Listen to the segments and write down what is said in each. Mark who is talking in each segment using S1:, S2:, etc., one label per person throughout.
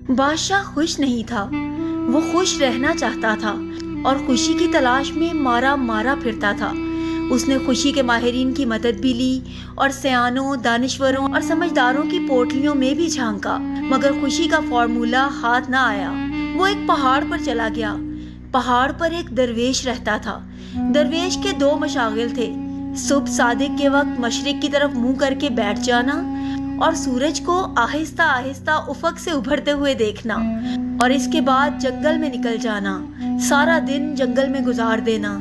S1: بادشاہ خوش نہیں تھا، وہ خوش رہنا چاہتا تھا اور خوشی کی تلاش میں مارا مارا پھرتا تھا۔ اس نے خوشی کے ماہرین کی مدد بھی لی اور سیانوں، دانشوروں اور سمجھداروں کی پوٹلیوں میں بھی جھانکا، مگر خوشی کا فارمولہ ہاتھ نہ آیا۔ وہ ایک پہاڑ پر چلا گیا۔ پہاڑ پر ایک درویش رہتا تھا۔ درویش کے دو مشاغل تھے، صبح صادق کے وقت مشرق کی طرف منہ کر کے بیٹھ جانا اور سورج کو آہستہ آہستہ افق سے ابھرتے ہوئے دیکھنا، اور اس کے بعد جنگل میں نکل جانا، سارا دن جنگل میں گزار دینا۔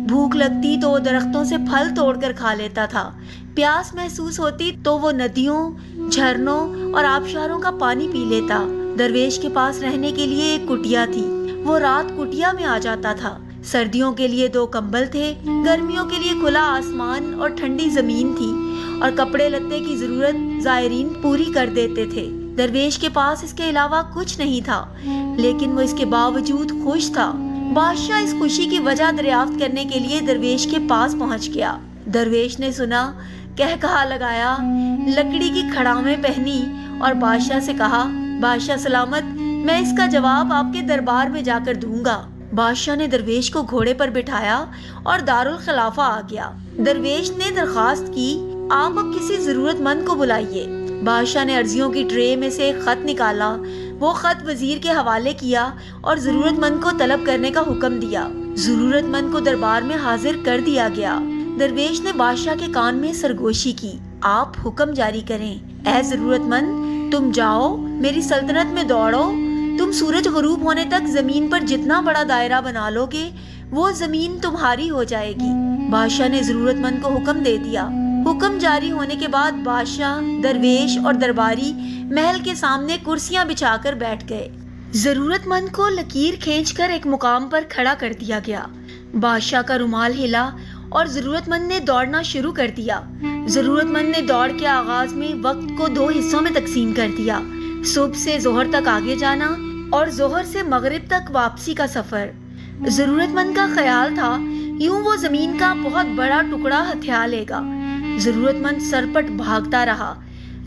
S1: بھوک لگتی تو وہ درختوں سے پھل توڑ کر کھا لیتا تھا، پیاس محسوس ہوتی تو وہ ندیوں، جھرنوں اور آبشاروں کا پانی پی لیتا۔ درویش کے پاس رہنے کے لیے ایک کٹیا تھی، وہ رات کٹیا میں آ جاتا تھا۔ سردیوں کے لیے 2 کمبل تھے، گرمیوں کے لیے کھلا آسمان اور ٹھنڈی زمین تھی، اور کپڑے لتے کی ضرورت زائرین پوری کر دیتے تھے۔ درویش کے پاس اس کے علاوہ کچھ نہیں تھا، لیکن وہ اس کے باوجود خوش تھا۔ بادشاہ اس خوشی کی وجہ دریافت کرنے کے لیے درویش کے پاس پہنچ گیا۔ درویش نے سنا، کہا لگایا، لکڑی کی کھڑامیں پہنی اور بادشاہ سے کہا، بادشاہ سلامت، میں اس کا جواب آپ کے دربار میں جا کر دوں گا۔ بادشاہ نے درویش کو گھوڑے پر بٹھایا اور دارالخلافہ آ گیا۔ درویش نے درخواست کی، آپ اب کسی ضرورت مند کو بلائیے۔ بادشاہ نے عرضیوں کی ٹرے میں سے ایک خط نکالا، وہ خط وزیر کے حوالے کیا اور ضرورت مند کو طلب کرنے کا حکم دیا۔ ضرورت مند کو دربار میں حاضر کر دیا گیا۔ درویش نے بادشاہ کے کان میں سرگوشی کی، آپ حکم جاری کریں، اے ضرورت مند، تم جاؤ، میری سلطنت میں دوڑو، تم سورج غروب ہونے تک زمین پر جتنا بڑا دائرہ بنا لو گے، وہ زمین تمہاری ہو جائے گی۔ بادشاہ نے ضرورت مند کو حکم دے دیا۔ حکم جاری ہونے کے بعد بادشاہ، درویش اور درباری محل کے سامنے کرسیاں بچھا کر بیٹھ گئے۔ ضرورت مند کو لکیر کھینچ کر ایک مقام پر کھڑا کر دیا گیا۔ بادشاہ کا رومال ہلا اور ضرورت مند نے دوڑنا شروع کر دیا۔ ضرورت مند نے دوڑ کے آغاز میں وقت کو 2 حصوں میں تقسیم کر دیا، صبح سے ظہر تک آگے جانا اور ظہر سے مغرب تک واپسی کا سفر۔ ضرورت مند کا خیال تھا یوں وہ زمین کا بہت بڑا ٹکڑا ہتھیا لے گا۔ ضرورت مند سرپٹ بھاگتا رہا۔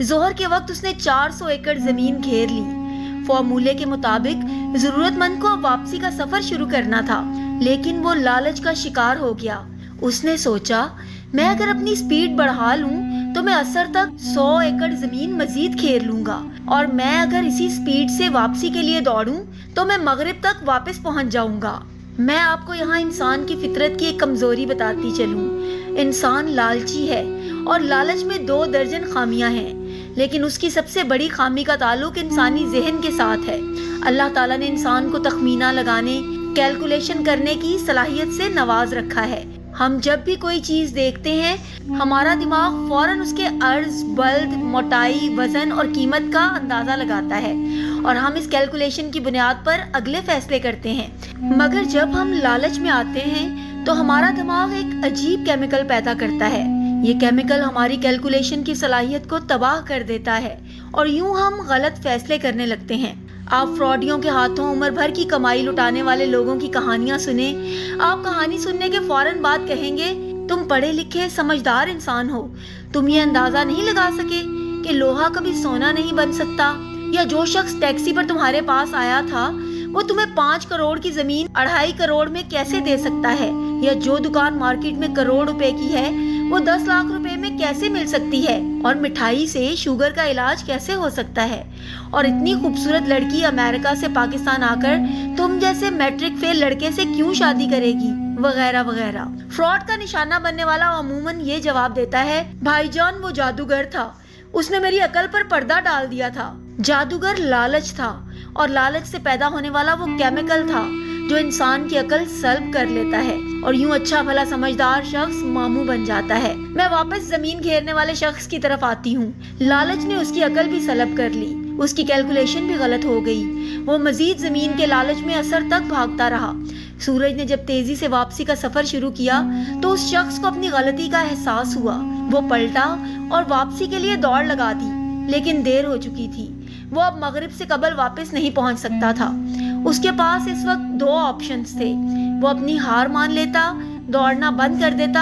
S1: ظہر کے وقت اس نے 400 ایکڑ زمین گھیر لی۔ فارمولے کے مطابق ضرورت مند کو اب واپسی کا سفر شروع کرنا تھا، لیکن وہ لالچ کا شکار ہو گیا۔ اس نے سوچا، میں اگر اپنی سپیڈ بڑھا لوں تو میں عصر تک 100 ایکڑ زمین مزید گھیر لوں گا، اور میں اگر اسی سپیڈ سے واپسی کے لیے دوڑوں تو میں مغرب تک واپس پہنچ جاؤں گا۔ میں آپ کو یہاں انسان کی فطرت کی ایک کمزوری بتاتی چلوں۔ انسان لالچی ہے اور لالچ میں 2 درجن خامیاں ہیں، لیکن اس کی سب سے بڑی خامی کا تعلق انسانی ذہن کے ساتھ ہے۔ اللہ تعالیٰ نے انسان کو تخمینہ لگانے، کیلکولیشن کرنے کی صلاحیت سے نواز رکھا ہے۔ ہم جب بھی کوئی چیز دیکھتے ہیں، ہمارا دماغ فوراً اس کے عرض، بلد، موٹائی، وزن اور قیمت کا اندازہ لگاتا ہے، اور ہم اس کیلکولیشن کی بنیاد پر اگلے فیصلے کرتے ہیں۔ مگر جب ہم لالچ میں آتے ہیں تو ہمارا دماغ ایک عجیب کیمیکل پیدا کرتا ہے۔ یہ کیمیکل ہماری کیلکولیشن کی صلاحیت کو تباہ کر دیتا ہے، اور یوں ہم غلط فیصلے کرنے لگتے ہیں۔ آپ فراڈیوں کے ہاتھوں عمر بھر کی کمائی لٹانے والے لوگوں کی کہانیاں سنیں۔ آپ کہانی سننے کے فوراً بعد کہیں گے، تم پڑھے لکھے سمجھدار انسان ہو، تم یہ اندازہ نہیں لگا سکے کہ لوہا کبھی سونا نہیں بن سکتا، یا جو شخص ٹیکسی پر تمہارے پاس آیا تھا وہ تمہیں 5 کروڑ کی زمین 2.5 کروڑ میں کیسے دے سکتا ہے، یا جو دکان مارکیٹ میں کروڑ روپے کی ہے وہ 10 لاکھ روپے میں کیسے مل سکتی ہے، اور مٹھائی سے شوگر کا علاج کیسے ہو سکتا ہے، اور اتنی خوبصورت لڑکی امریکہ سے پاکستان آ کر تم جیسے میٹرک فیل لڑکے سے کیوں شادی کرے گی، وغیرہ وغیرہ۔ فراڈ کا نشانہ بننے والا عموماً یہ جواب دیتا ہے، بھائی جان وہ جادوگر تھا، اس نے میری عقل پر پردہ ڈال دیا تھا۔ جادوگر لالچ تھا، اور لالچ سے پیدا ہونے والا وہ کیمیکل تھا جو انسان کی عقل سلب کر لیتا ہے، اور یوں اچھا بھلا سمجھدار شخص ماموں بن جاتا ہے۔ میں واپس زمین گھیرنے والے شخص کی طرف آتی ہوں۔ لالچ نے اس کی عقل بھی سلب کر لی، اس کی کیلکولیشن بھی غلط ہو گئی۔ وہ مزید زمین کے لالچ میں عصر تک بھاگتا رہا۔ سورج نے جب تیزی سے واپسی کا سفر شروع کیا تو اس شخص کو اپنی غلطی کا احساس ہوا۔ وہ پلٹا اور واپسی کے لیے دوڑ لگا دی، لیکن دیر ہو چکی تھی۔ وہ اب مغرب سے قبل واپس نہیں پہنچ سکتا تھا۔ اس کے پاس اس وقت 2 آپشنز تھے۔ وہ اپنی ہار مان لیتا، دوڑنا بند کر دیتا